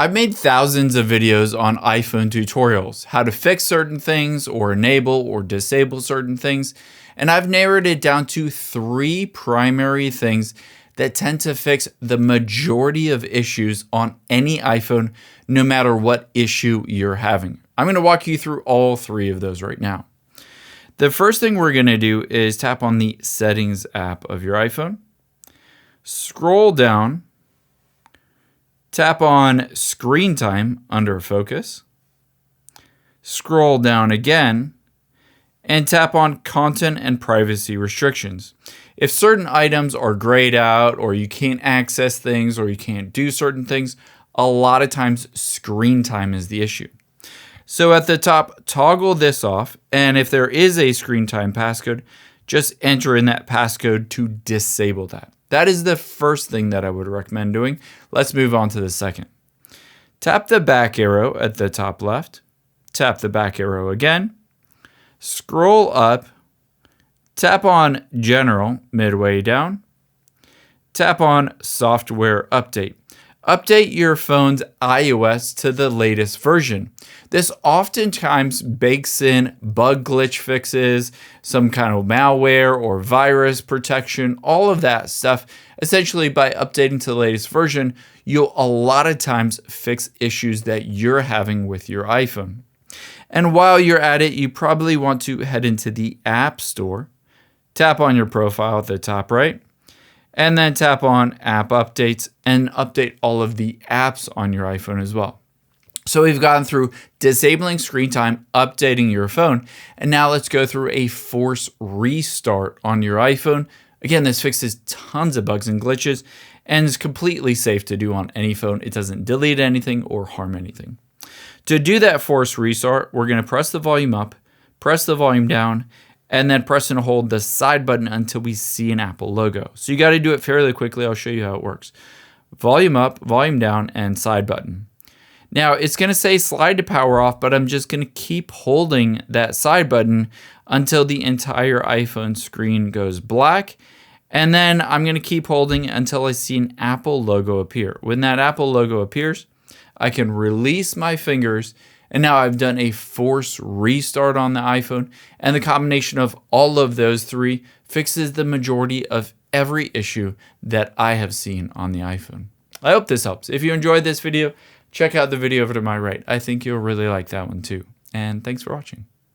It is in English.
I've made thousands of videos on iPhone tutorials, how to fix certain things or enable or disable certain things, and I've narrowed it down to 3 primary things that tend to fix the majority of issues on any iPhone, no matter what issue you're having. I'm going to walk you through all 3 of those right now. The first thing we're going to do is tap on the Settings app of your iPhone, scroll down, tap on Screen Time under Focus, scroll down again, and tap on Content and Privacy Restrictions. If certain items are grayed out, or you can't access things, or you can't do certain things, a lot of times screen time is the issue. So at the top, toggle this off, and if there is a screen time passcode, just enter in that passcode to disable that. That is the first thing that I would recommend doing. Let's move on to the second. Tap the back arrow at the top left, tap the back arrow again, scroll up, tap on General midway down, tap on Software Update. Update your phone's iOS to the latest version. This oftentimes bakes in bug glitch fixes, some kind of malware or virus protection, all of that stuff. Essentially, by updating to the latest version, you'll a lot of times fix issues that you're having with your iPhone. And while you're at it, you probably want to head into the App Store, tap on your profile at the top right, and then tap on App Updates and update all of the apps on your iPhone as well. So we've gone through disabling screen time, updating your phone, and now let's go through a force restart on your iPhone. Again, this fixes tons of bugs and glitches and is completely safe to do on any phone. It doesn't delete anything or harm anything. To do that force restart, we're going to press the volume up, press the volume down, and then press and hold the side button until we see an Apple logo. So you got to do it fairly quickly. I'll show you how it works. Volume up, volume down, and side button. Now it's going to say slide to power off, but I'm just going to keep holding that side button until the entire iPhone screen goes black. And then I'm going to keep holding until I see an Apple logo appear. When that Apple logo appears, I can release my fingers, and now I've done a force restart on the iPhone, and the combination of all of those 3 fixes the majority of every issue that I have seen on the iPhone. I hope this helps. If you enjoyed this video, check out the video over to my right. I think you'll really like that one too. And thanks for watching.